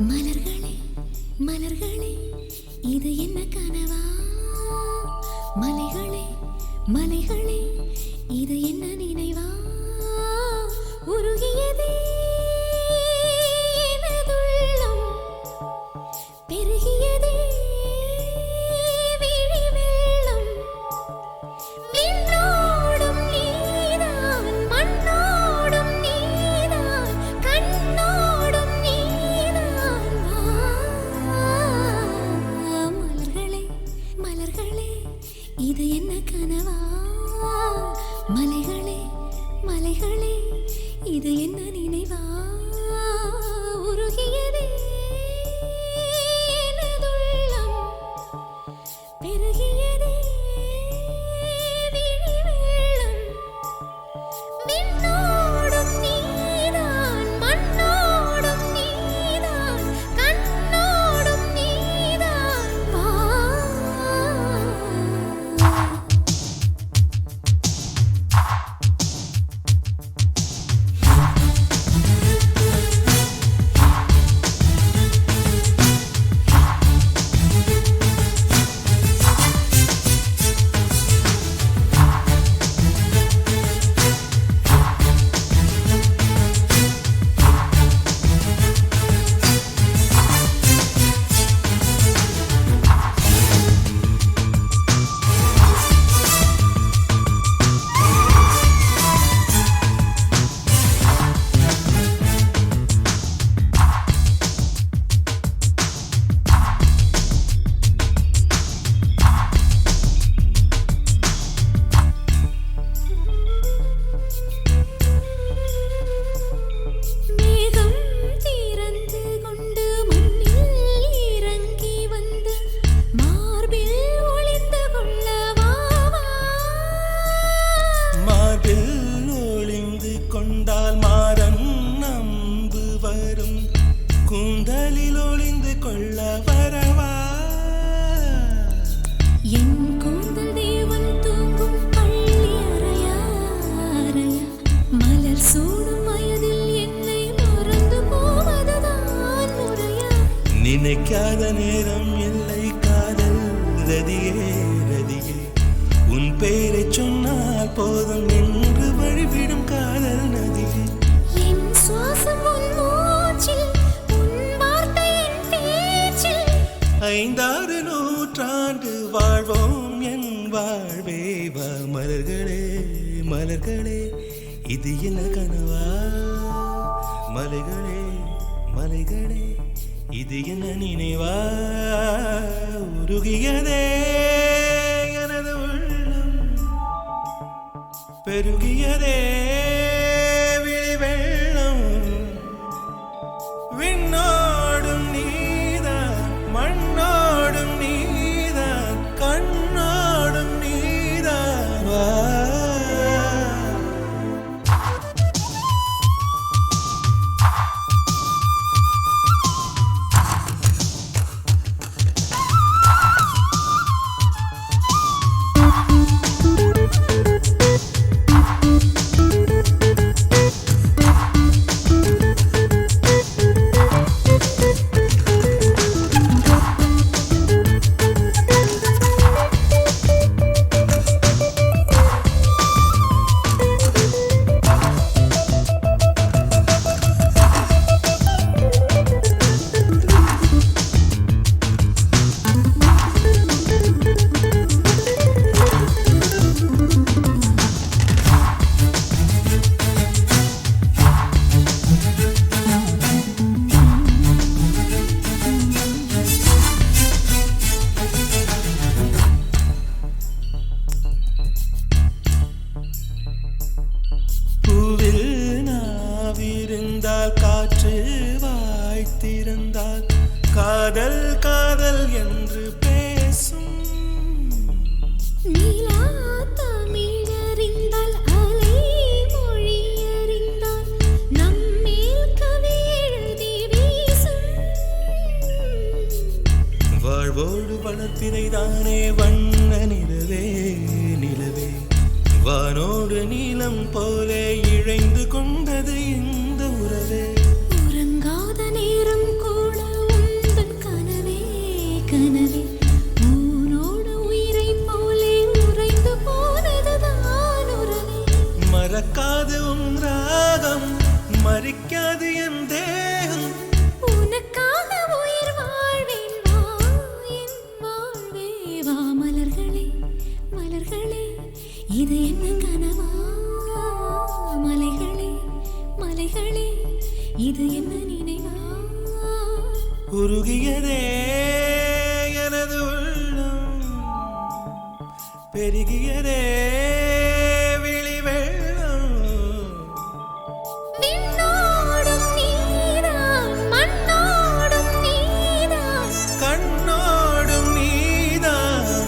மலர்களே மலர்களே இது என்ன கனவா? மலைகளே மலைகளே இது என்ன நினைவா? உருகியதே எனதுள்ளம், பெருகியதே விழி வெள்ளம். விண்ணோடும் நீதான், மண்ணோடும் நீதான், கண்ணோடும் நீதான். மலர்களே மலர்களே இது என்ன கனவா? மலைகளே மலைகளே இது என்ன நினைவா? உருகியதே எனதுள்ளம், பெருகியதே விழி வெள்ளம். விண்ணோடும் நீதான், மண்ணோடும் நீதான், கண்ணோடும் நீதான். வா மேகம் திறந்து கொண்டு மண்ணில் இறங்கி வந்து மார்பில் ஒளிந்து கொள்ள வா வா. மார்பில் ஒளிந்து கொண்டால் மாறன் நம்பு வரும், கூந்தலில் ஒளிந்து கொள்ள வரவா. என் கூந்தல் தேவன் தூங்கும் பள்ளி அறையா அறையா. மலர் சூடும் வயதில் என்னை மறந்து போவதுதான் முறையா? நினைக்காத நேரம் இல்லை காதல் ரதியே ரதியே, உன் பெயரை சொன்னால் போதும் என்று வழிவிடும் காதல் நதியே. என் சுவாசம் உன் மூச்சில், உன் வார்த்தை என் பேச்சில். 5-6 நூற்றாண்டு வாழ்வோம் என் வாழ்வே. வா மலர்களே மலர்களே இது என்ன கனவா? மலைகளே மலைகளே இது என்ன நினைவா? உருகியதே எனது உள்ளம், பெருகியதே விழி வெள்ளம். விண்ணோடும் நீதான், மண்ணோடும் நீதான், கண்ணோடும் நீதான். வா பூவில் நாவிருந்தால் காற்று வாய்த்திருந்தால் காதல் காதல் என்று பேசும். நீலா தமிழறிந்தால் அலை மொழி அறிந்தால் நம்மேல் கவி எழுதி வீசும். வாழ்வோடு வளர்த்தினைதானே வண்ண நிலவே நிலவே, வானோடு நீலம் போலே இழைந்து கொண்டது இந்த உறவே. உறங்காத நேரம் கூட இது என்ன நினைவா உருகியதே எனது உள்ளம் பெருகியதே விழி வெள்ளம் விண்ணோடும் நீதான் மண்ணோடும் நீதான் கண்ணோடும் நீதான்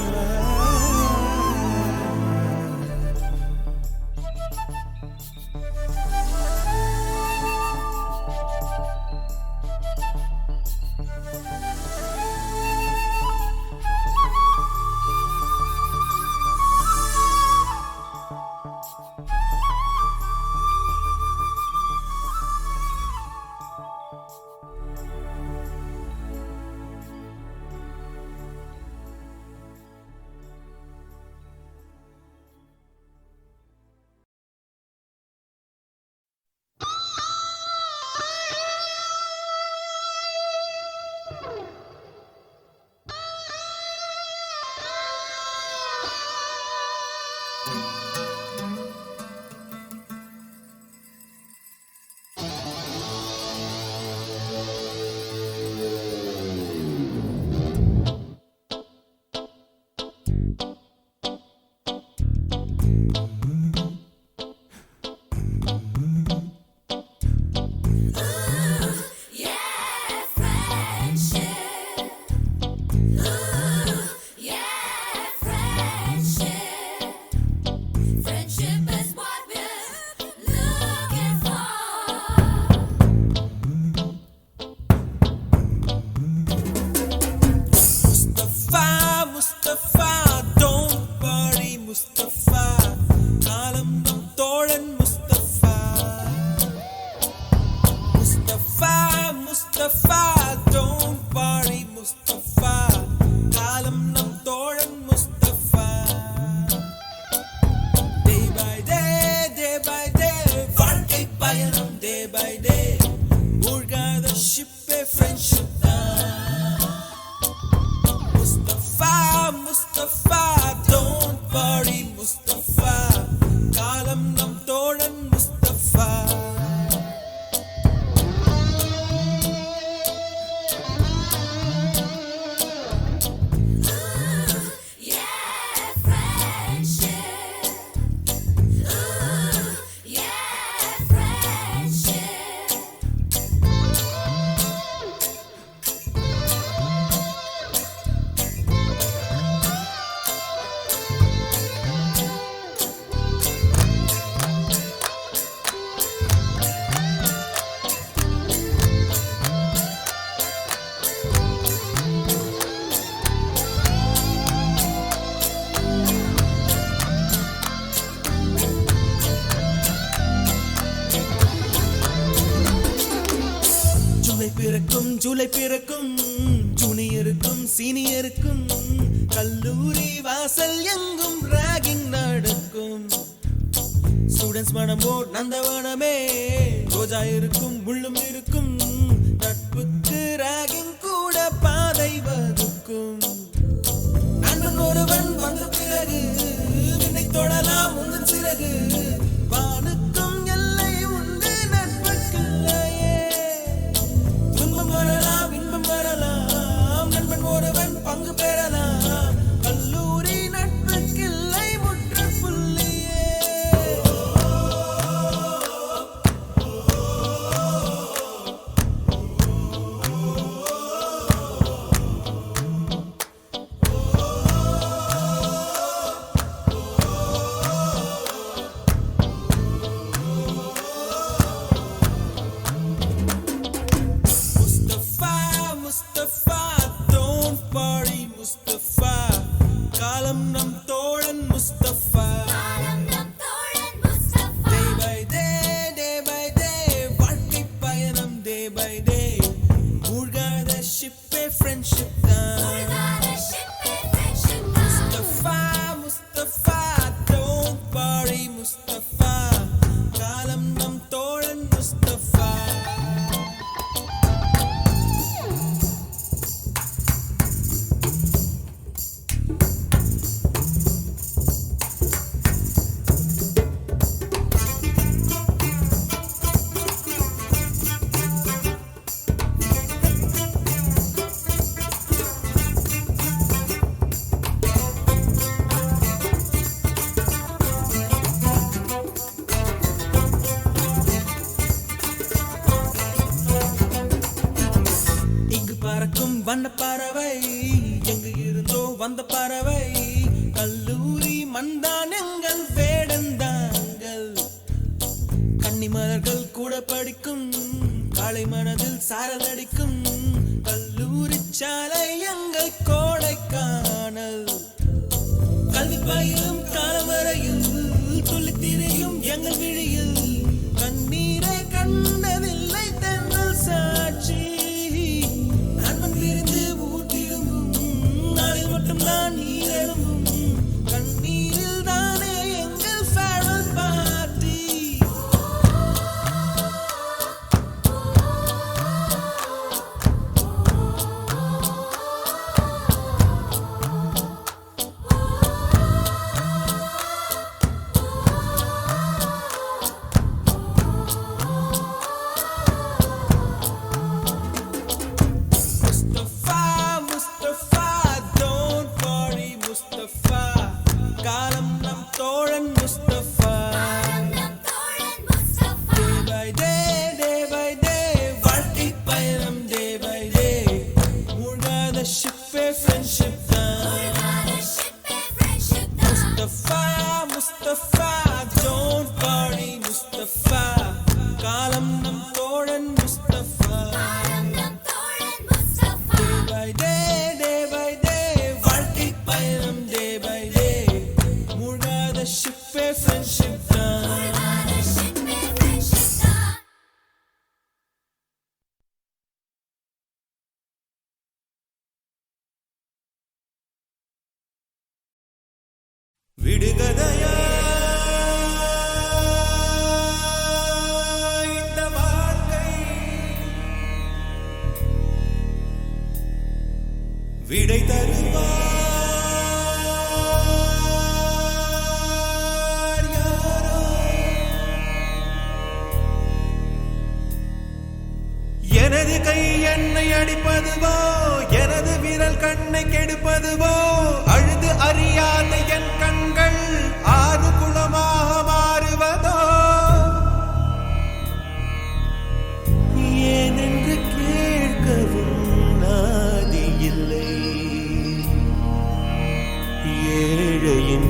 ஜூலை பிறக்கும் ஜூனியருக்கும் சீனியருக்கும் கல்லூரி வாசல் எங்கும் ராகிங் நடக்கும் ஸ்டூடெண்ட்ஸ் மனம் போர் நந்தவனமே ரோஜா இருக்கும் முள்ளும் இருக்கும் நட்புக்கு ராகிங் கூட பாதை வகுக்கும் நண்பன் ஒருவன் வந்த பிறகு விண்ணை தொடலாம் உங்கள் சிறகு வானுக்கும் எல்லை உண்டு நட்புக்குள்ளையே துன்பம் வரலாம் இன்பம் வரலாம் நண்பன் ஒருவன் பங்கு பெறலாம் கல்லூரி நட்புக்கில்லை முற்றுப்புள்ளியே வண்ண பறவை எங்கு இருந்தோ வந்த பறவை கல்லூரி மந்தான் எங்கள் வேடந்தாங்கள் கன்னிமலர்கள் கூட படிக்கும் காலை மனதில் சாரல் அடிக்கும் கல்லூரி சாலை எங்கள் கோடைக்கானல் கல்வி பயிலும் காலவரையில் துள்ளி திரையும் எங்கள் விழியில் கண்ணீரை கண்டதில்லை தென்றல் சாட்சி நண்பன் விரிந்து ஊர் திரும்பும் நாளில் மட்டும் தான் நீர் எழும்பும் கண்ணீரில் தானே எங்கள் ஃபேர்வெல் பார்ட்டி விடுகதையா இந்த வாழ்க்கை விடை தருவார் யாரோ எனது கை என்னை அடிப்பதுவோ எனது விரல் கண்ணை கெடுப்பதுவோ அழுது அறியாத என் கண்கள் ஆறு குளமாக மாறுவதோ ஏனென்று கேட்கவும் நாதி இல்லை ஏழையின்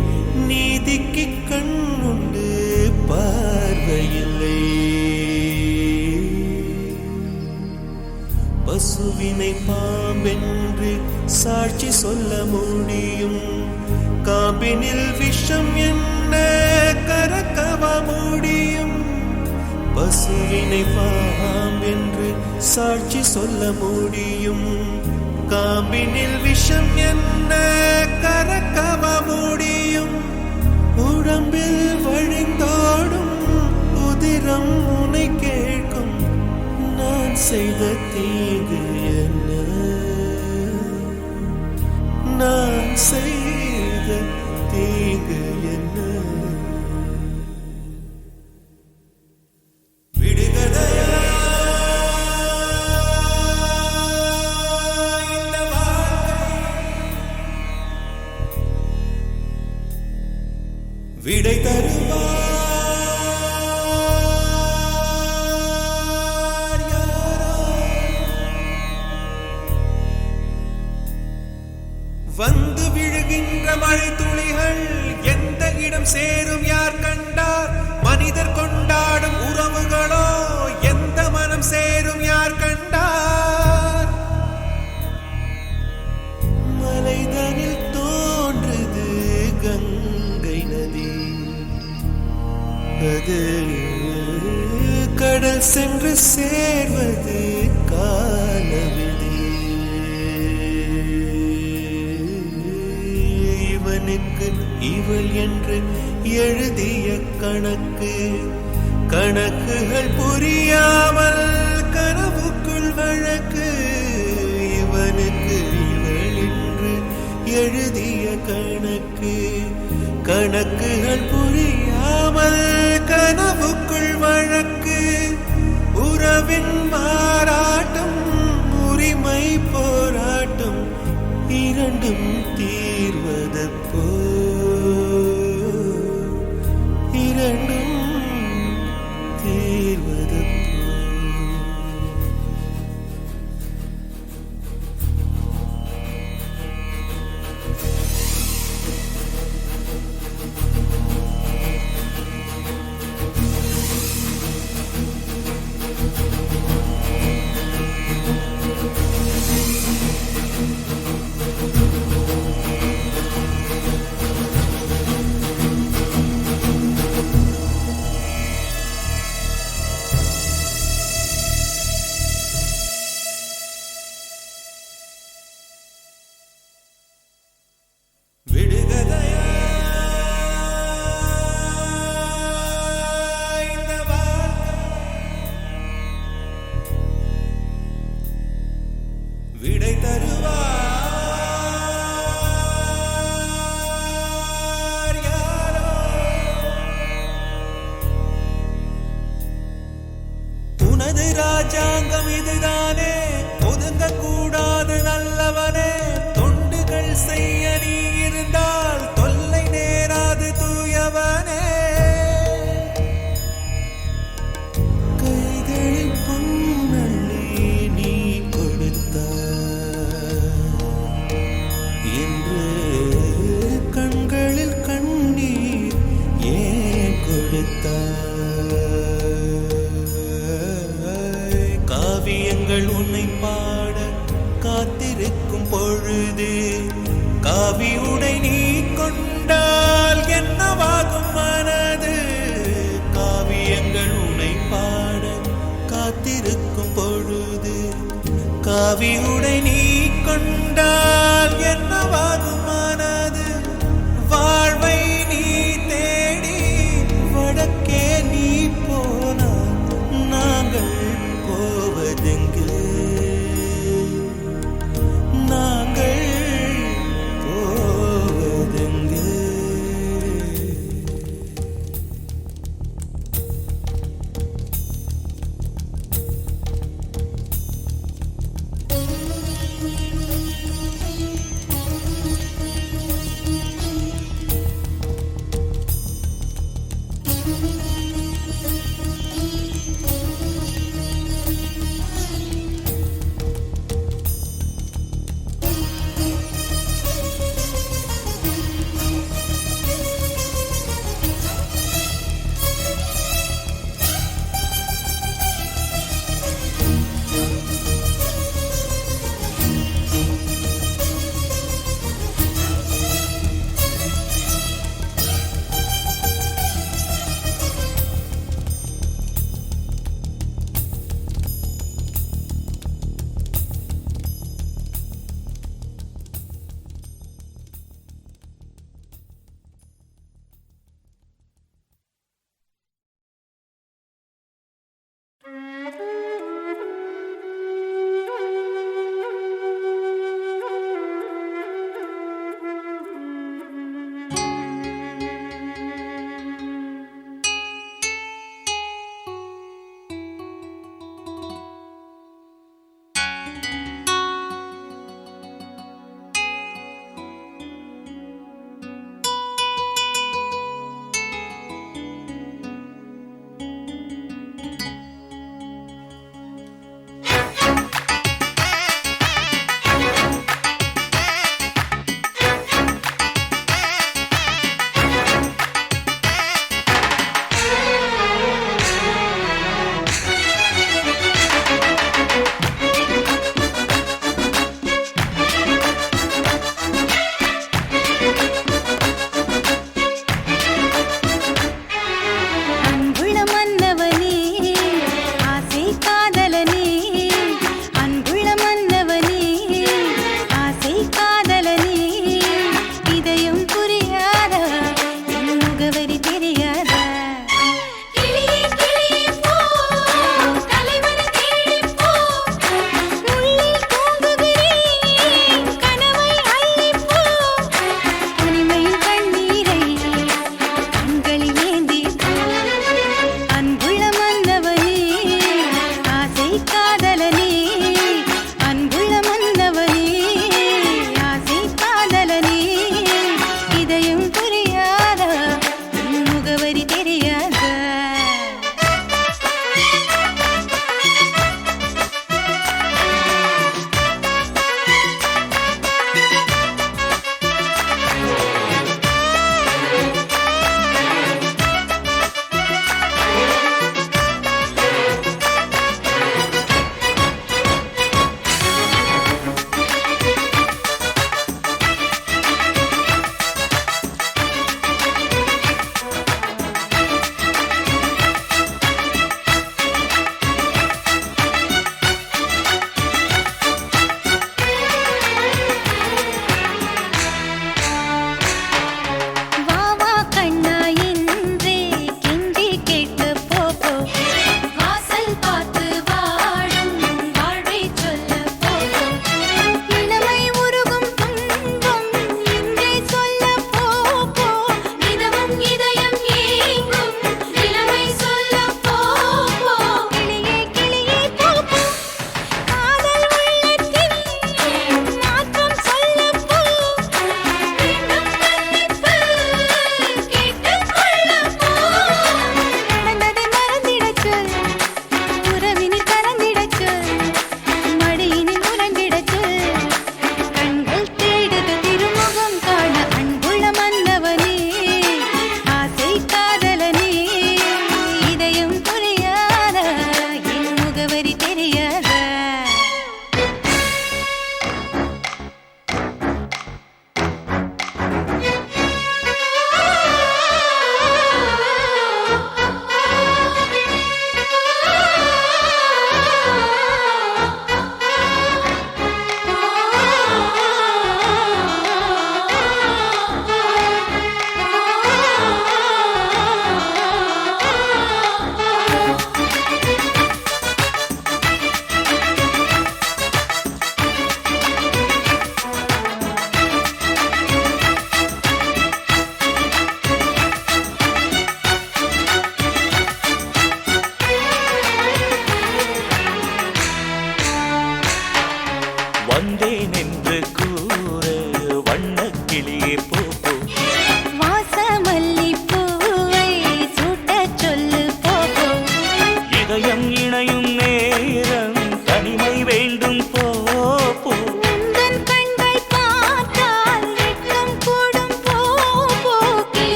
நீதிக்கு கண்ணுண்டு பார்வையில்லை பசுவினை பாம்பென்று சாட்சி சொல்ல முடியும் காம்பினில் விஷம் என்ன கறக்கவ முடியும் பசுவினை பாம்பென்று சாட்சி சொல்ல முடியும் காம்பினில் விஷம் என்ன கறக்கவ முடியும் உடம்பில் வழிந்தோடும் உதிரம் உனை கேட்கும் நான் செய்த தீங்கு என்ன நான் செய்த தீங்கு என்ன விடுகதையா இந்த வாழ்க்கை விடை தருவார் வந்து விழுகின்ற மழை துளிகள் எந்த இடம் சேரும் யார் கண்டார் மனிதர் கொண்டாடும் உறவுகளோ எந்த மனம் சேரும் யார் கண்டார் மலைதனில் தோன்றுது கங்கை நதி அது கடல் சென்று சேர்வது காலவிதி இவனுக்கு இவள் என்று எழுதிய கணக்கு கணக்குகள் புரியாமல் கனவுக்குள் வழக்கு இவனுக்கு இவள் என்று எழுதிய கணக்கு கணக்குகள் புரியாமல் கனவுக்குள் வழக்கு உறவின் மாறாட்டம் உரிமை போராட்டம் இரண்டும் தீர்வதப்போ இரண்டும் தீர்வதப்போ உனது ராஜாங்கம் இதுதானே, ஒதுங்க கூடாது நல்லவனே. தொண்டுகள் செய்ய நீ இருந்தால் தொல்லை நேராது தூயவனே. கைகளில் பொன்னள்ளி நீ கொடுத்தாய் என்று கண்களில் கண்ணீர் ஏன் கொடுத்தாய்? காவியங்கள் உன்னை பாட காத்திருக்கும் பொழுது காவி உடை நீ கொண்டால் என்னவாகும் மனது? காவியங்கள் உன்னை பாட காத்திருக்கும் பொழுது காவி உடை நீ கொண்டால் என்னவாகும் மனது? வாழ்வை நீ தேடி வடக்கே நீ போனால் நாங்கள் போவதெங்கு? நாங்கள் போவதெங்கு?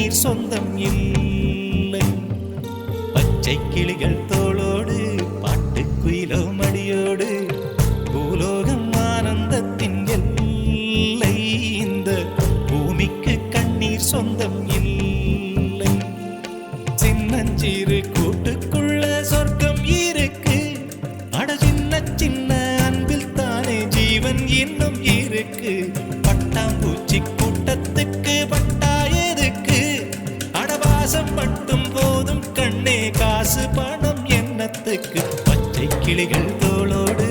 கண்ணீர் சொந்தம் இல்லை. பச்சை கிளிகள் தோளோடு பாட்டுக்குயிலோ மடியோடு பூலோகம் ஆனந்தத்தின் எல்லை. இந்த பூமிக்கு கண்ணீர் சொந்தம் இல்லை. சின்னஞ்சிறு கூட்டுக்குள்ள சொர்க்கம் இருக்கு. அட சின்ன சின்ன அன்பில் தானே ஜீவன் இன்னும் இருக்கு. பட்டாம்பூச்சி கூட்டத்துக்கு பட்டா எதுக்கு? அடவாசம் மட்டும் போதும் கண்ணே, காசு பணம் என்னத்துக்கு? பச்சை கிளிகள் தோளோடு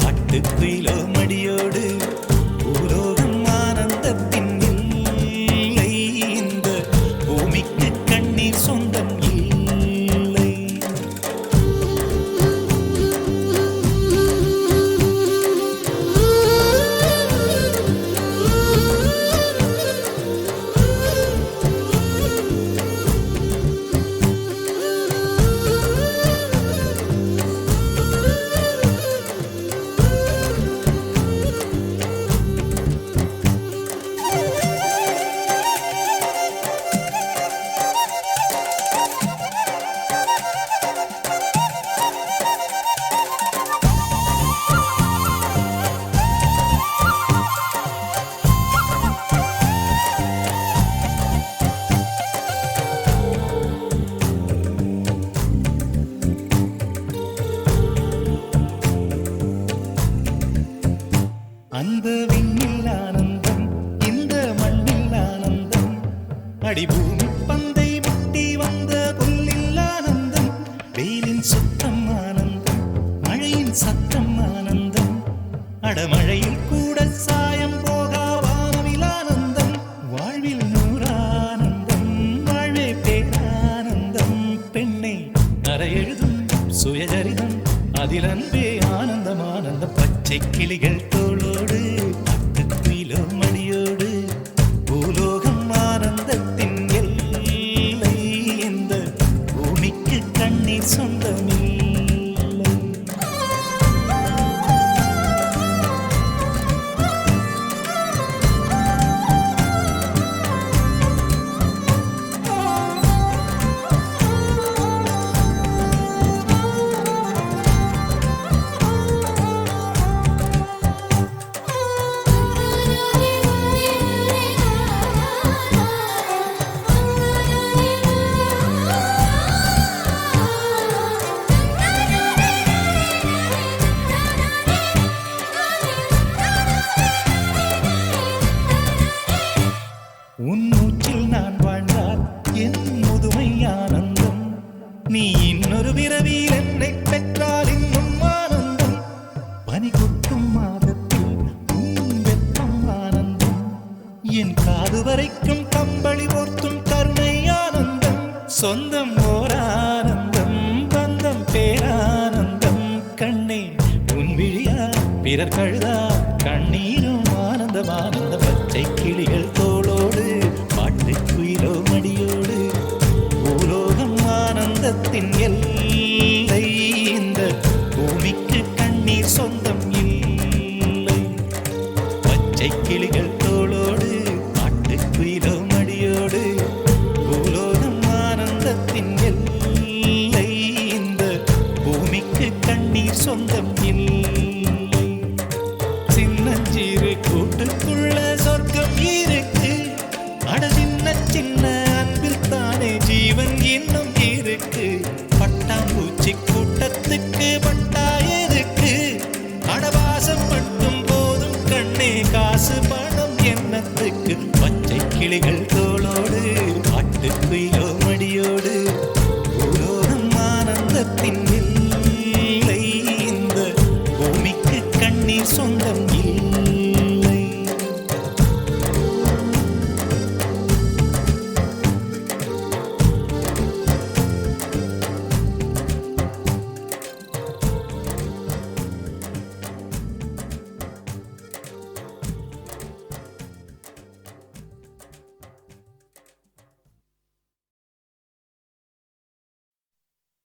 பாட்டுக்குயிலோ மடியோடு பூலோகம் ஆனந்தத்தின் இல்லை. இந்த பூமிக்கு கண்ணீர் சொந்தம் இல்லை. அந்த விண்ணில் ஆனந்தம், இந்த மண்ணில் ஆனந்தம். அடிபூமி பந்தை முட்டி வந்த புல்லில் ஆனந்தம். வெயிலின் சுத்தம் ஆனந்தம், மழையின் சத்தம் ஆனந்தம். அடமழையில் கூட சாயம் போகா வானவில் ஆனந்தம். வாழ்வில் நூறானந்தம், வாழ்வே பேரானந்தம். பெண்ணை அறையெழுதும் சுயசரிதம், அதில் அன்பே ஆனந்தம் ஆனந்தம். பச்சை கிளிகள் தோளோடு பாட்டுக்குயிலோ மடியோடு பூலோகம் ஆனந்தத்தின் எல்லை. இந்த பூமிக்கு கண்ணீர் சொந்தமில்லை. உன் மூச்சில் நான் வாழ்ந்தால் என் முதுமை ஆனந்தம். நீ இன்னொரு பிறவியில் என்னை பெற்றால் இன்னும் ஆனந்தம். பனி கொட்டும் மாதத்தில் உன் வெப்பம் ஆனந்தம். என் காது வரைக்கும் கம்பளி போர்த்தும் கருணை ஆனந்தம். சொந்தம் ஓர் ஆனந்தம், பந்தம் பேரானந்தம். கண்ணே உன் விழியா பிறர் கழுதா கண்ணீரும் ஆனந்தம் ஆனந்தம். பச்சை கிளிகள் தோளோடு பாட்டுக்குயிலோ மடியோடு பூலோகம் ஆனந்தத்தின் எல்லை. இந்த பூமிக்கு கண்ணீர் சொந்தம் இல்லை. பச்சை கிளிகள் தோளோடு பாட்டுக்குயிலோ மடியோடு பூலோகம் ஆனந்தத்தின் எல்லை. இந்த பூமிக்கு கண்ணீர் சொந்தம் இல்லை. சின்னஞ்சிறு கூட்டுக்குள்ள சொர்க்கம் இருக்கு. அட சின்ன சின்ன அன்பில் தானே ஜீவன் இன்னும் இருக்கு. பட்டாம்பூச்சி கூட்டத்துக்கு பட்டா எதுக்கு? அடவாசம் மட்டும் போதும் கண்ணே, காசு பணம் என்னத்துக்கு? பச்சை கிளிகள் தோளோடு பாட்டுக்குயிலோ மடியோடு பூலோகம் ஆனந்தத்தின் இல்லை. இந்த பூமிக்கு கண்ணீர் சொந்தம் இல்லை.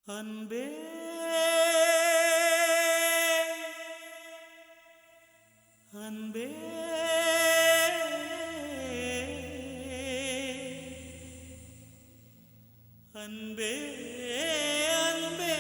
அன்பே அன்பே அன்பே அன்பே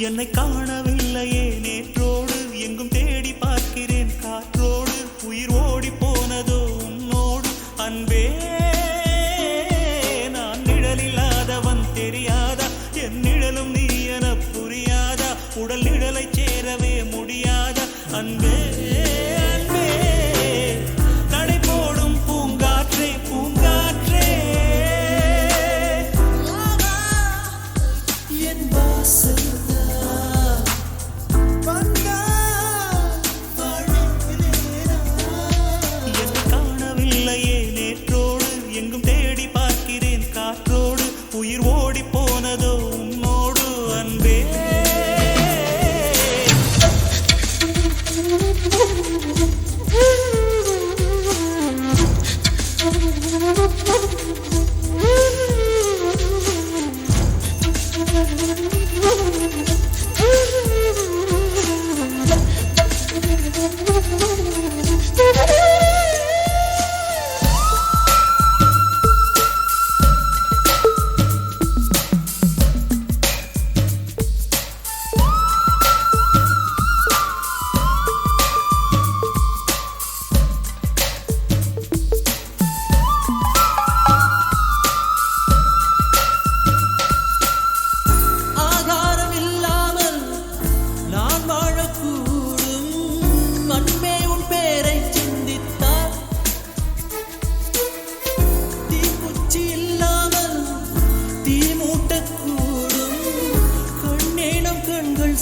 என்னை காணவில்லையே நேற்றோடு எங்கும் தேடி பார்க்கிறேன் காற்றோடு உயிர் ஓடி போனதோ உன்னோடு அன்பே நான் நிழலில்லாதவன் தெரியாதா என் நிழலும் நீ என புரியாதா உடல் நிழலை சேரவே முடியாதா அன்பே அன்பே நடை போடும் பூங்காற்றே பூங்காற்றே என் வாசல் உயிர் ஓடி போனதோ உன்னோடு அன்பே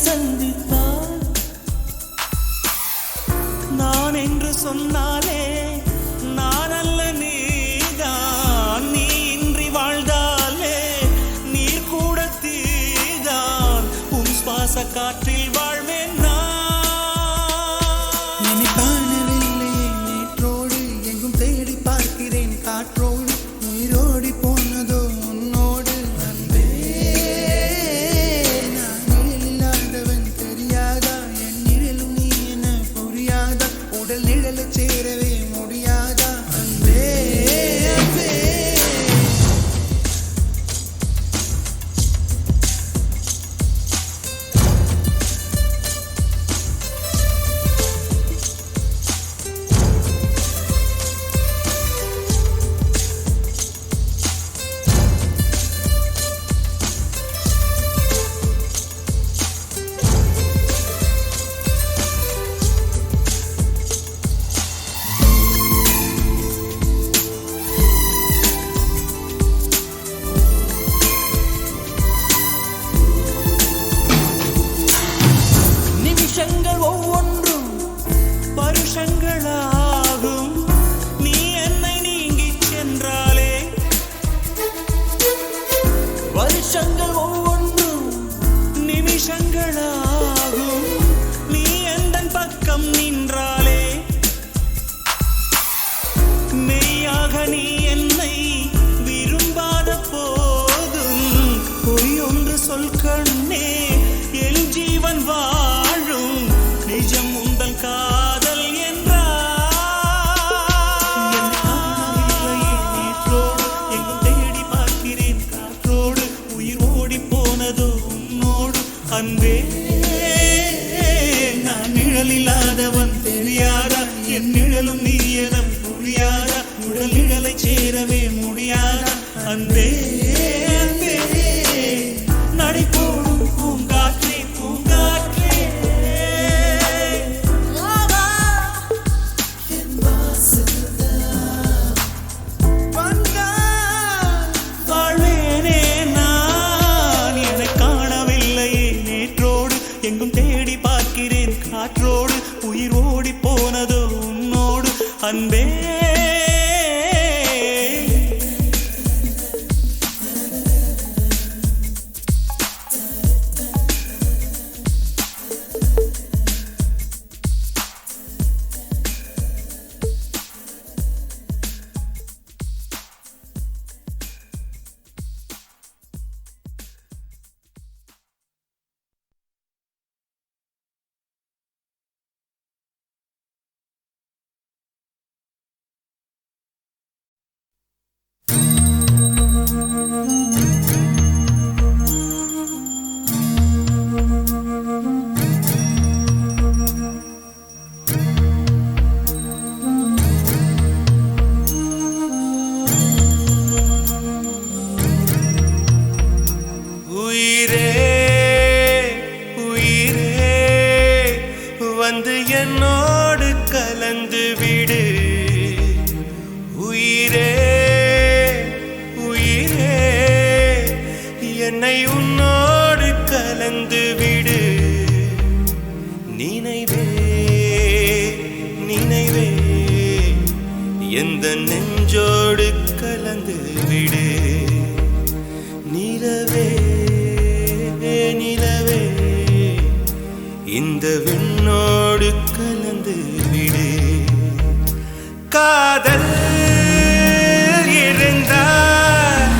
சந்தித்தார் நான் என்று சொன்னாலே நான் அல்ல நீதான் நீ இன்றி வாழ்ந்தாலே நீர் கூட தீதான் உன் சுவாச காற்றில் வாழ்வேன் நான் காணவில்லையே நேற்றோடு எங்கும் தேடி பார்க்கிறேன் காற்றோடு உயிரோடி போனதோ உன்னோடு அன்பே உடல் நிழலை சேரவே முடியாதா அன்பே அன்பே நிமிஷங்கள் ஒவ்வொன்றும் வருஷங்களாகும் நீ என்னை நீங்கிச் சென்றாலே வருஷங்கள் ஒவ்வொன்றும் நிமிஷங்களாகும் நீ எந்தன் பக்கம் நின்றாலே மெய்யாக நீ என்னை விரும்பாத போதும் பொய் ஒன்று சொல் கண்ணே என் ஜீவன் வாழும் நிஜம் உந்தன் காதல் நேற்றோடு எங்கும் தேடி பார்க்கிறேன் காற்றோடு உயிர் ஓடி போனதோ உன்னோடு அன்பே நான் நிழலில்லாதவன் தெரியாதா என் நிழலும் நீ என புரியாதா உடல் நிழலை சேரவே முடியாதா அன்பே அன்பே நடை போடும் பூங்காற்றே பூங்காற்றே வாழ்வேனே நான் என்னை காணவில்லையே நேற்றோடு எங்கும் தேடி பார்க்கிறேன் காற்றோடு உயிர் ஓடி போனதோ உன்னோடு அன்பே வந்து என்னோடு கலந்து விடு உயிரே உயிரே என்னை உன்னோடு கலந்து விடு நினைவே நினைவே எந்த நெஞ்சோடு கலந்து விடு நிலவே நிலவே இந்த விண்ணோடு கலந்து விடு காதல் இருந்தால்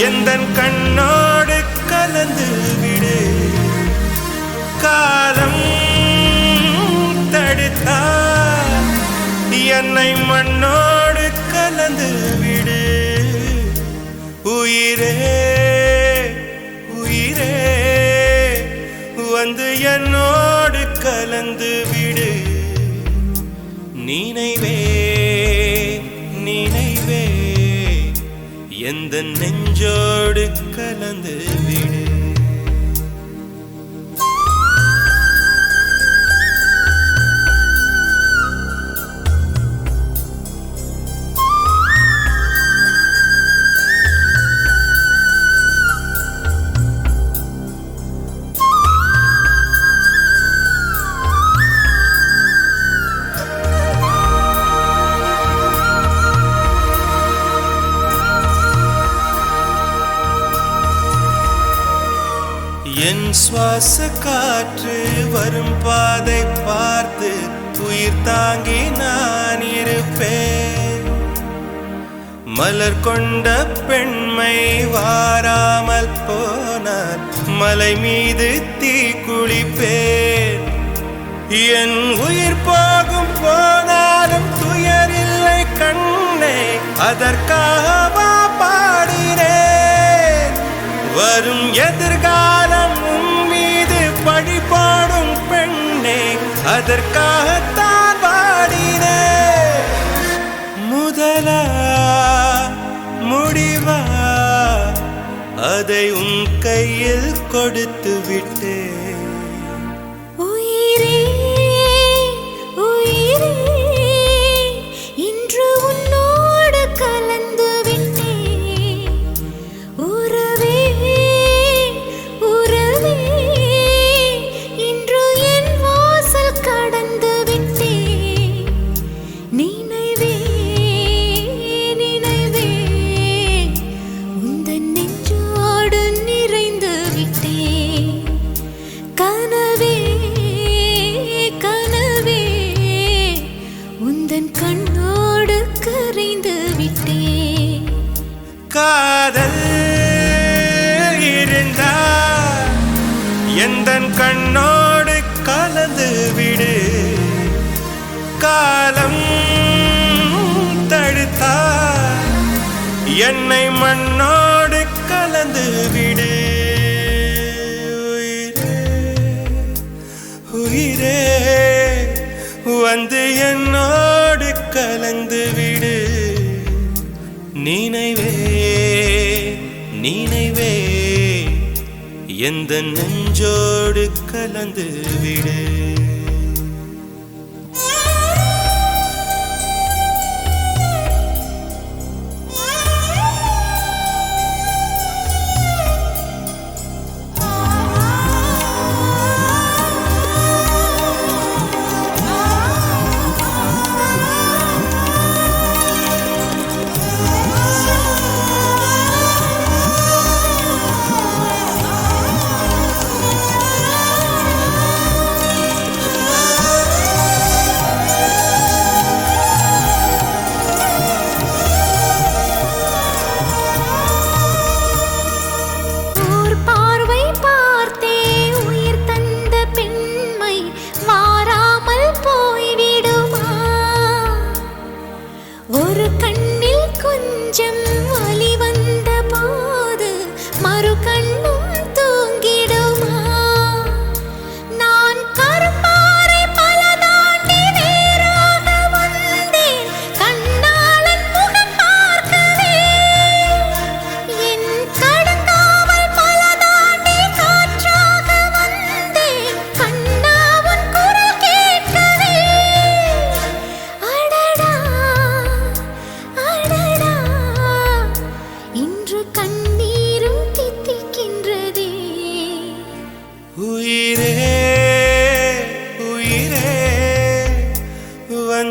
எந்தன் கண்ணோடு கலந்து விடு காலம் தடுத்தால் என்னை மண்ணோடு கலந்து விடு உயிரே உயிரே வந்து என்னோடு கலந்து விடு நினைவே நினைவே எந்த நெஞ்சோடு கலந்து விடு என் சுவாச காற்று வரும் பாதை பார்த்து உயிர் தாங்கி நான் இருப்பேன் மலர் கொண்ட பெண்மை வாராமல் போனார் மலை மீது தீ குளிப்பேன் என் உயிர் போகும் போனாலும் துயரில்லை கண்ணே அதற்காக பாடினேன் வரும் எதிர்காலம் உன் மீது பழி போடும் பெண்ணே அதற்காகத்தான் பாடினேன் முதலா முடிவா அதை உன் கையில் கொடுத்து விட்டேன் உயிரே உயிரே இன்று உன்னோடு கலந்து விட்டேன் உறவே உறவே இன்று என் வாசல் கடந்து விட்டேன் நினைவே நினைவே உந்தன் நெஞ்சோடு நிறைந்து விட்டேன் கனவே கனவே உந்தன் கண்ணோடு கரைந்து விட்டேன் காதல் இருந்தால் எந்தன் கண்ணோடு கலந்து விடு காலம் தடுத்தால் என்னை மண்ணோடு கலந்து விடு உயிரே வந்து என்னோடு கலந்து விடு நினைவே நினைவே எந்த நெஞ்சோடு கலந்து விடு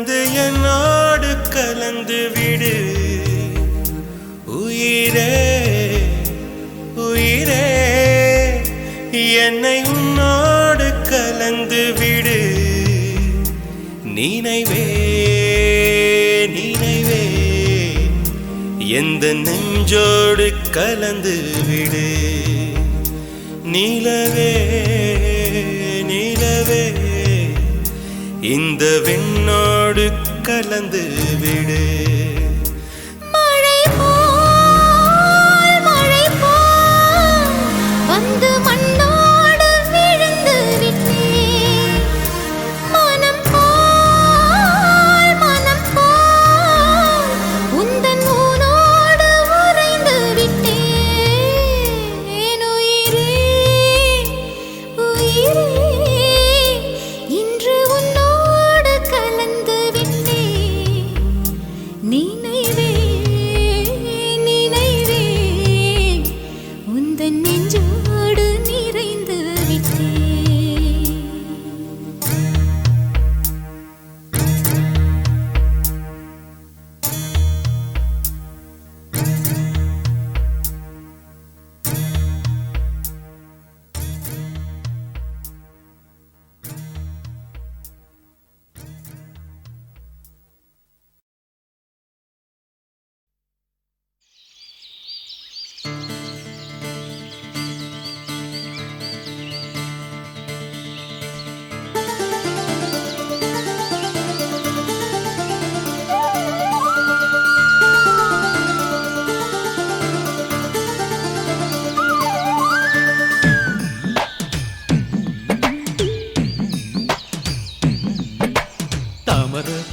வந்து என்னோடு கலந்து விடு உயிரே உயிரே என்னை உன்னோடு கலந்து விடு நினைவே நினைவே எந்த நெஞ்சோடு கலந்து விடு நிலவே நிலவே இந்த விண்ணோடு கலந்து விடு வந்து மண்ணோடு விழுந்து விட்டேன் மனம் போல் உந்தன் ஊனோடு உறைந்து விட்டேன் உயிரே உயிரே இன்று உன்னோடு கலந்து விட்டேன் நினைவே நினைவே உந்தன் நெஞ்சோடு நிறைந்து விட்டேன்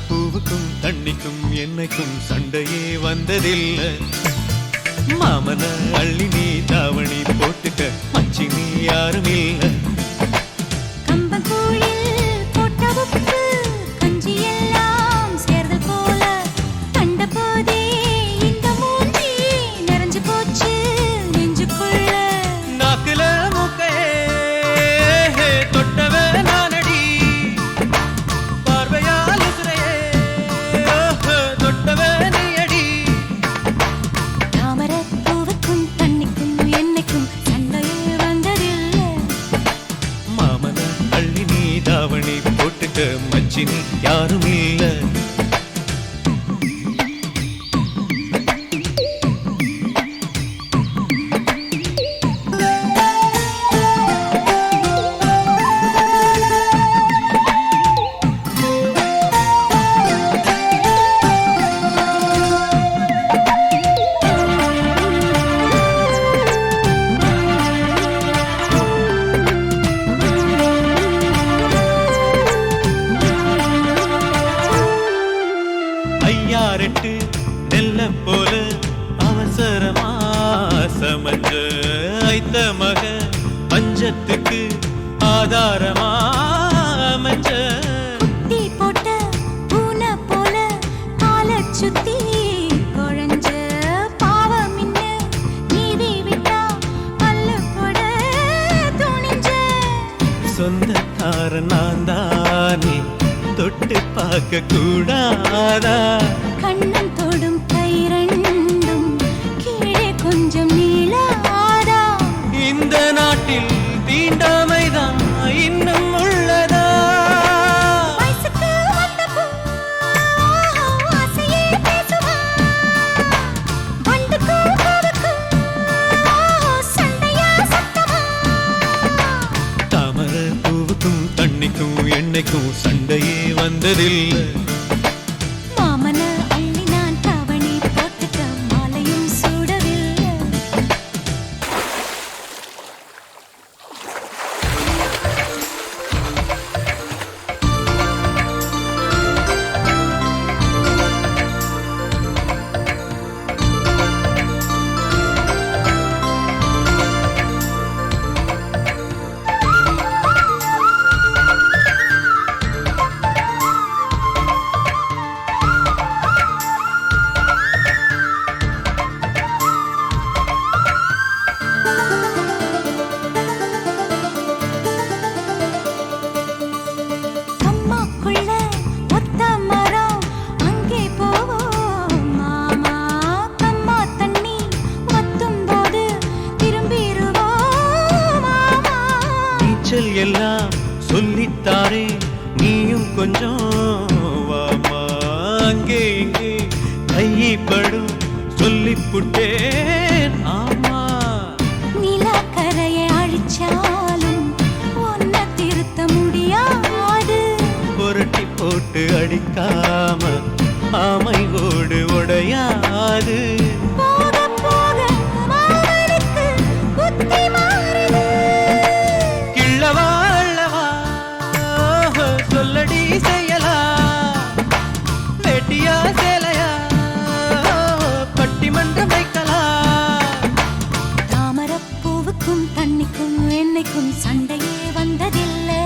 பூவுக்கும் தண்ணிக்கும் என்னைக்கும் சண்டையே வந்ததில்லை மாமன அள்ளி நீ தாவணி போட்டுக்க மச்சி நீ யாரும் இல்லை கம்பங்கூழில் போட்ட உப்பு கஞ்சி எல்லாம் சேர்ந்து போல கண்ட போதே இந்த மூஞ்சி நிறைஞ்சு போச்சு நெஞ்சுக்குள்ள நாக்குல மூக்கையே தொட்டவ நானடி பார்வையால் உசுரையே தொட்டவ நீயடி தாமரை பூவுக்கும் தண்ணிக்கும் என்னைக்கும் சண்டையே வந்ததில்லை மாமன அள்ளி நீ தாவணி போட்டுக்க மச்சி நீ யாரும் இல்லை ஐயாரெட்டு நெல்ல போல அவசரமா சமஞ்ச ஐத்த மக பஞ்சத்துக்கு ஆதாரமா அமைஞ்ச குட்டி போட்ட பூனை போல காலை சுத்தி குழஞ்ச பாவம் இன்ன நீதி விட்டா பல்லு போட துணிஞ்ச சொந்தக்கார நான் தானே தொட்டு பார்க்க கூடாதா கண்ணன் தொடும் கை ரெண்டும் கீழே கொஞ்சம் நீளாதா இந்த நாட்டில் தீண்டாமைதான் இன்னும் உள்ளதா வயசுக்கு வந்த பூ ஆசையே பேசுவா வண்டுக்கும் பூவுக்கும் சண்டையா சத்தமா தாமரை பூவுக்கும் தண்ணிக்கும் எண்ணெய்க்கும் சண்டையே வந்ததில்லை மாமன அள்ளி நான் தாவணி போட்டுக்க மாலையும் சூடவில்லை கொஞ்சம் வாமா அங்கே இங்கே கைப்படும் சொல்லிப்புட்டேன் ஆமா நிலக்கரையை அழிச்சாலும் ஒன்ன திருத்த முடியாது புரட்டி போட்டு அடிக்காம ஆமை ஓடு உடையாது போக போக மாமனுக்கு புத்தி மாறுது கிள்ளவா அள்ளவா சொல்லடி செய்யலா வெட்டியா சேலையா பட்டிமன்றம் வைக்கலாம் தாமரப்பூவுக்கும் தண்ணிக்கும் என்னைக்கும் சண்டையே வந்ததில்லை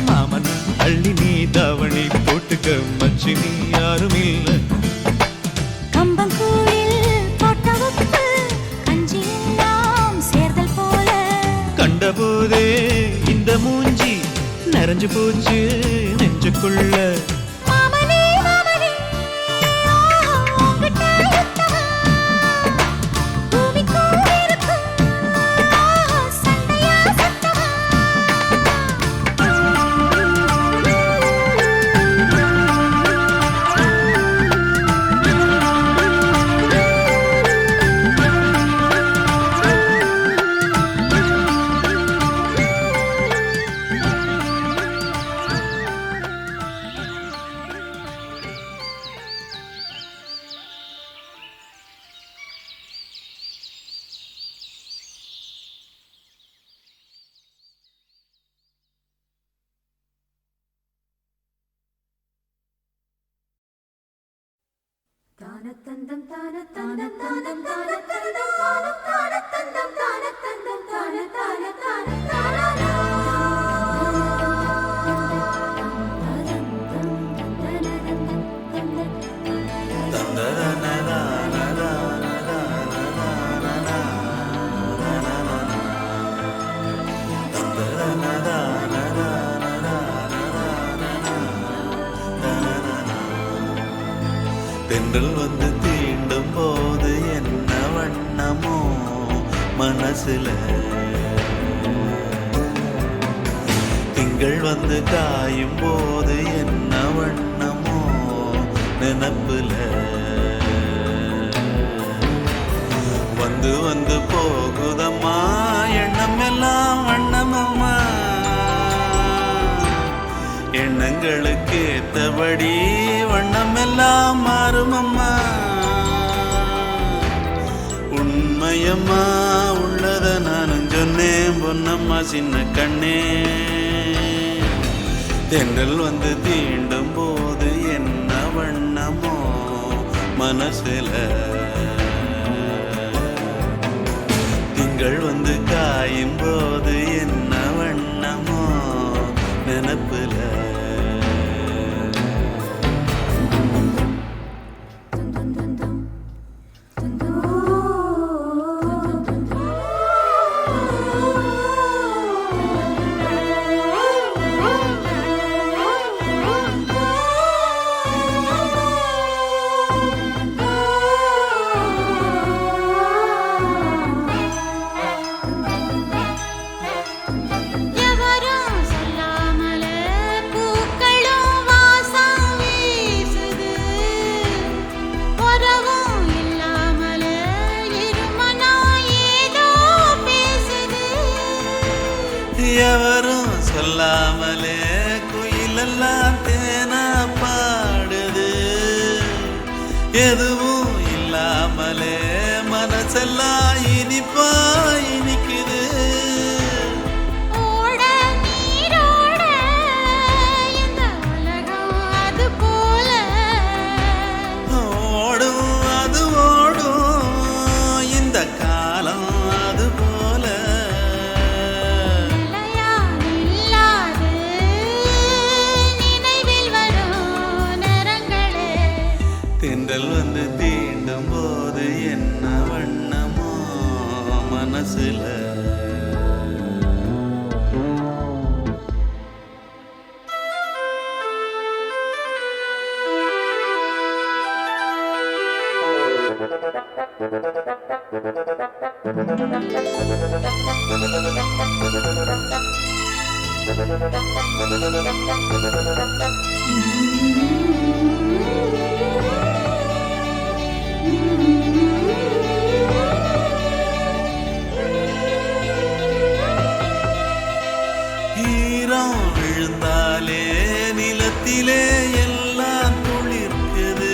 மாமன் அள்ளி நீ தாவணி போட்டுக்க மச்சி நீ யாரும் இல்ல கம்பங்கூழில் போட்ட உப்பு கஞ்சி எல்லாம் சேர்தல் போல கண்டபோதே இந்த மூஞ்சி நிறைஞ்சு போச்சு நெஞ்சுக்குள்ள மாமனே மாமனே ஆஹா, உன்கிட்ட யுத்தமா? பூமிக்கும் இருக்கும் ஆஹா, சண்டையா சத்தமா? தானத்தந்தம் தானத்தந்தம் தானம் தானத்தந்தம் தானம் தானத்தந்தம் தானத்தந்தம் தான தான தான தானா தென்றல் வந்து தீண்டும் போது என்ன வண்ணமோ மனசுல திங்கள் வந்து காயும் போது என்ன வண்ணமோ நினப்புல வந்து வந்து போகுதம்மா எண்ணம் எல்லாம் வண்ணமம்மா எண்ணங்களுக்கு ஏத்தபடி வண்ணம் எல்லாம் மாறுமம்மா உண்மையம்மா உள்ளத நானும் சொன்னேன் பொன்னம்மா சின்ன கண்ணே தென்றல் வந்து தீண்டும் போது என்ன வண்ணமோ மனசுல திங்கள் வந்து காயும் போது என்ன வண்ணமோ நினப்புல எவரும் சொல்லாமலே குயிலெல்லாம் தேனா பாடுது எதுவும் இல்லாமலே மனசெல்லாம் இனிப்பா இனிக்குது ஓட நீரோட இந்த உலகம் அது போல ஓடும் அது ஓடும் இந்த காலம் அது போல நிலையா இல்லாது நினைவில் வரும் நிறங்களே தென்றல் வந்து தீண்டும் போது என்ன வண்ணமோ மனசுல ஈரம் விழுந்தாலே நிலத்திலே எல்லாம் துளிர்க்குது.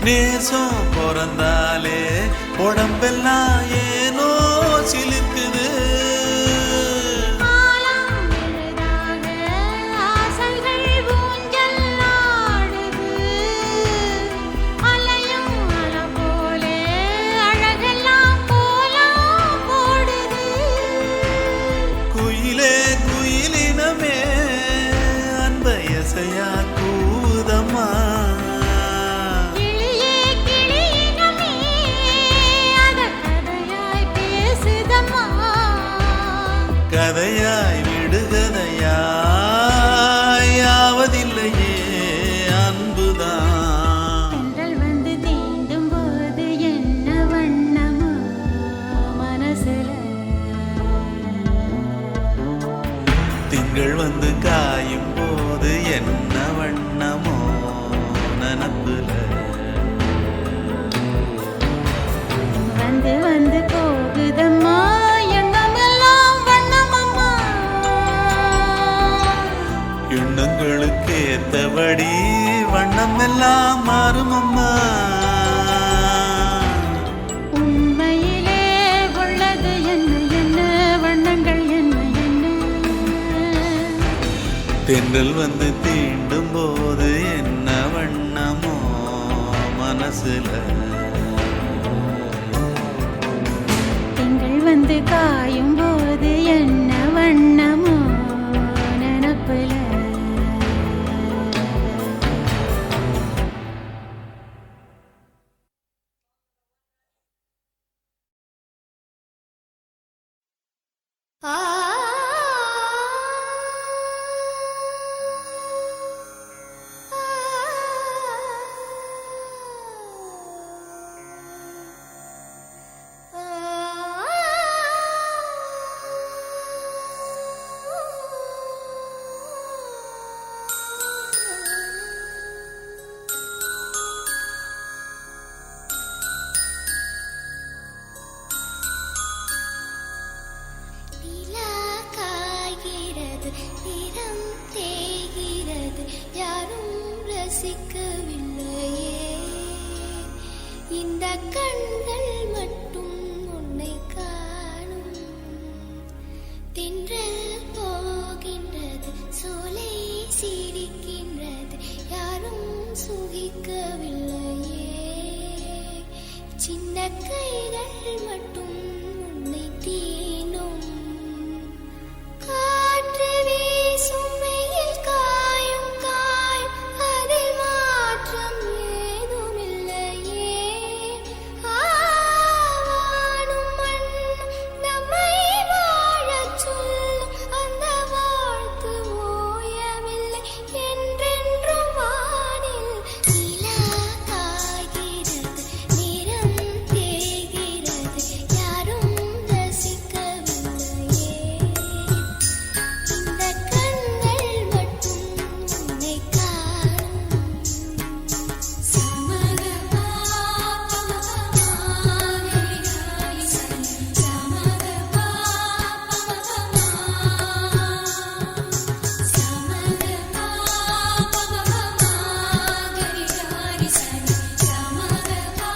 நேசம் பிறந்தாலே உடம்பெல்லாம் ஏனோ சிலிர்க்குது. கதையாய் விடுகதையாய் யாவதில்லையே அன்புதான். தென்றல் வந்து தீண்டும் போது என்ன வண்ணமோ மனசுல, திங்கள் வந்து காயும் போது என்ன வண்ணமோ நனப்புல. வந்து வந்து போகுதம்மா எண்ணங்களுக்கு ஏத்தபடி வண்ணம் எல்லாம் மாறும் அம்மா. உண்மையிலே உள்ளது என்ன என்ன வண்ணங்கள் என்ன என்ன. தென்றல் வந்து தீண்டும் போது என்ன வண்ணமோ மனசுல. திங்கள் வந்து காயும் போது என்ன வண்ணமோ நினப்புல. நிறம் தேய்கிறது யாரும் ரசிக்கவில்லையே. இந்த கண்கள் மட்டும் உன்னை காணும். தென்றல் போகின்றது சோலை சிரிக்கின்றது யாரும் சுகிக்கவில்லையே. சின்ன கைகள் மட்டும் உன்னை தீண்டும். காற்று வீசும் வெயில் காயும் காயும் அதில் மாற்றம் ஏதுமில்லையே. ஆவானும் மண்ணும் நம்மை வாழச் சொல்லும் அந்த வாழ்த்து ஓயவில்லை என்றென்றும் வானில். நிலா காய்கிறது நிறம் தேய்கிறது யாரும் ரசிக்கவில்லையே. இந்த கண்கள் மட்டும் உன்னை காணும். சமகபா பமகமாகரிகாரி சனி சமகபா பமகமா சமகபா பமகமாகரிகாரி சனி சமகபா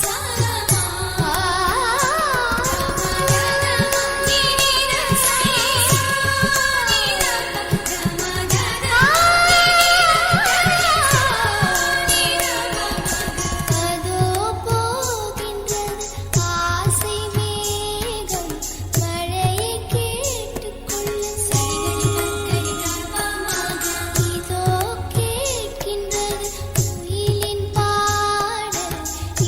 சமகமா நீர சனி அதோ போகின்றது ஆசை மேகம் மழையை கேட்டுக்கொள்ள. இதோ கேட்கின்றது குயிலின் பாடல்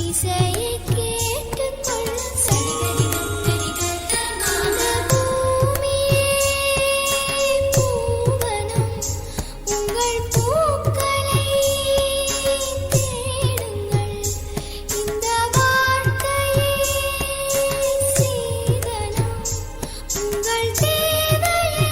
இசையை கேட்டுக்கொள்ள. அந்த பூமியே பூவனம் உங்கள் பூக்களை தேடுங்கள். இந்த வாழ்க்கையே சீதனம் உங்கள் தேவையை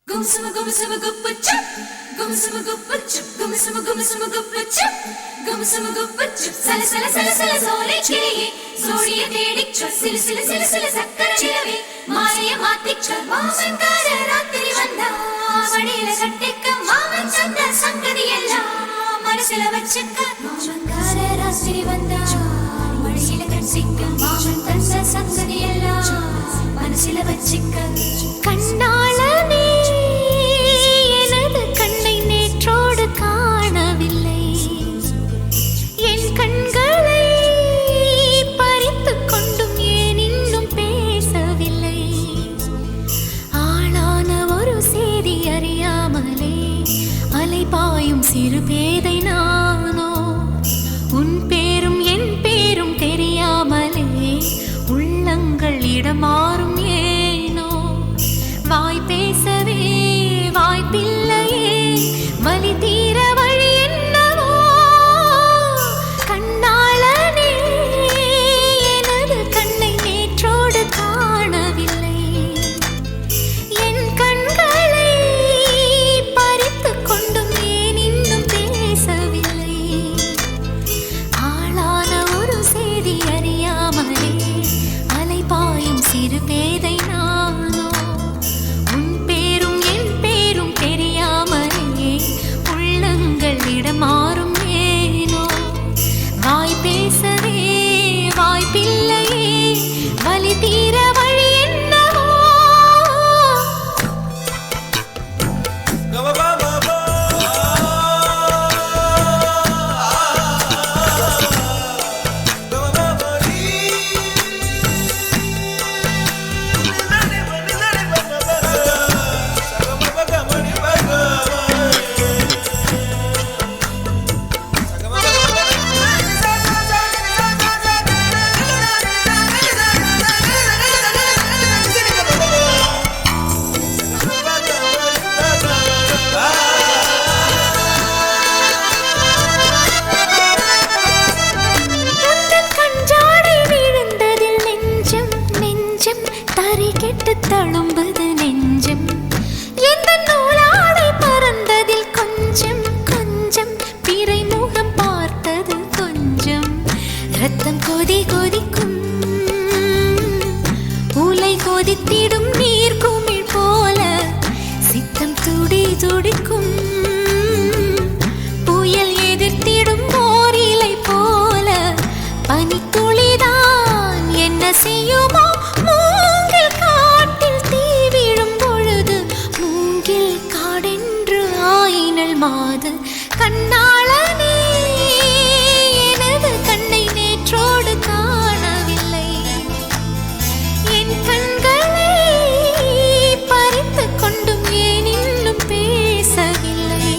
Gumsama gumsama guppuchup, gumsama guppuchup, gumsama gumsama guppuchup, gumsama guppuchup. Sala sala sala sala zole kiriye, zodiye தேடிச்ச சிலு சிலு சிலு சிலு சக்கர நிலவே மாலைய மாத்திச்ச மாமன்கார ராத்திரி வந்தா வடியில கட்டிக்க மாமன் தந்த சங்கதி எல்லாம் மனசுல வச்சுக்க மாமன்கார ராத்திரி வந்தா வடியில கட்டிக்க மாமன் தந்த சங்கதி எல்லாம் மனசுல வச்சுக்க கண்ணாளனே சிறு பேதை நானோ உன் பேரும் என் பேரும் தெரியாமலே உள்ளங்கள் இடமாறும் ஏனோ வாய் பேசவே வாய்ப்பில்லையே வலி தீர வழி என்னவோ கண்ணாளனே எனது கண்ணை நேற்றோடு காணவில்லை என் கண்களை பறித்து கொண்டும் சிறு பேதை நானோ உன் பேரும் என் பேரும் தெரியாமலே உள்ளங்கள் இடமாறும் ஏனோ வாய் பேசவே வாய்ப்பில்லையே வலி தீர வழி என்னவோ தழும்புது நெஞ்சம் எந்த நூலாடை பறந்ததில் கொஞ்சம் கொஞ்சம் பிறை முகம் பார்த்தது கொஞ்சம் ரத்தம் கொதி கொதிக்கும் உலை கொதித்திடும் நீர் குமிழ் போல சித்தம் துடி துடிக்கும் புயல் எதிர்த்திடும் ஓரிலை போல பனித்துளிதான் என்ன செய்யுமோ மாது கண்ணாளனே எனது கண்ணை நேற்றோடு காணவில்லை என் கண்களை பறித்து கொண்டும் ஏன் இன்னும் பேசவில்லை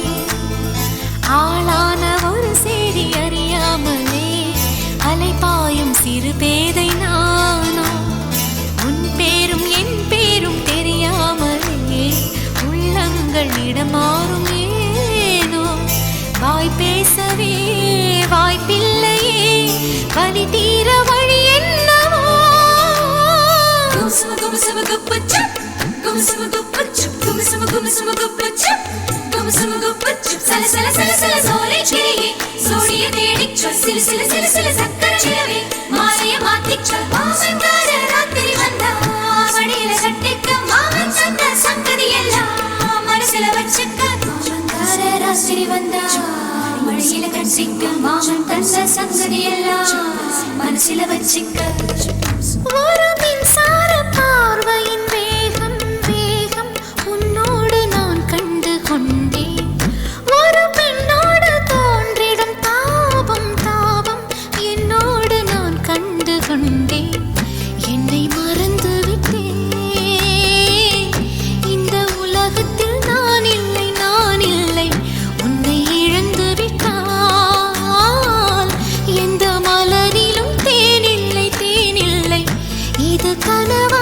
ஆளான ஒரு செய்தி அறியாமலே அலைபாயும் சிறு பேதை நானோ உன் பேரும் என் பேரும் தெரியாமலே உள்ளங்கள் இடமாறும் வாய் பேசவே வாய்ப்பில்லையே வலி தீர வழி என்னவோ கும்சும கும்சும குப்பச்சுப் கும்சும குப்பச்சுப் கும்சும கும்சும குப்பச்சுப் கும்சும குப்பச்சுப் சல சல சல சல சோலை கிரியே சோடிய தேடிச்ச சிலு சிலு சிலு சிலு சக்கர நிலவே மாலைய மாத்திச்ச மாமன்கார ராத்திரி வந்தா வடியில கட்டிக்க மாமன் தந்த சங்கதி எல்லாம் மனசுல வச்சுக்க மாமன்கார ராத்திரி வந்தா வழியில கட்டிக்க மாமன் தந்த சங்கதி எல்லாம் மனசுல வச்சுக்க ஒரு மின்சார பார்வையின் வேகம் வேகம் உன்னோடு நான் கண்டு கொண்டேன் ஒரு பெண்ணோடு தோன்றிடும் தாபம் தாபம் என்னோடு நான் கண்டு கொண்டேன் என்னை மறந்து விட்டேன் இந்த உலகத்தில் நான் இல்லை உன்னை இழந்து விட்டால் எந்த மலரிலும் தேனில்லை இது கனவா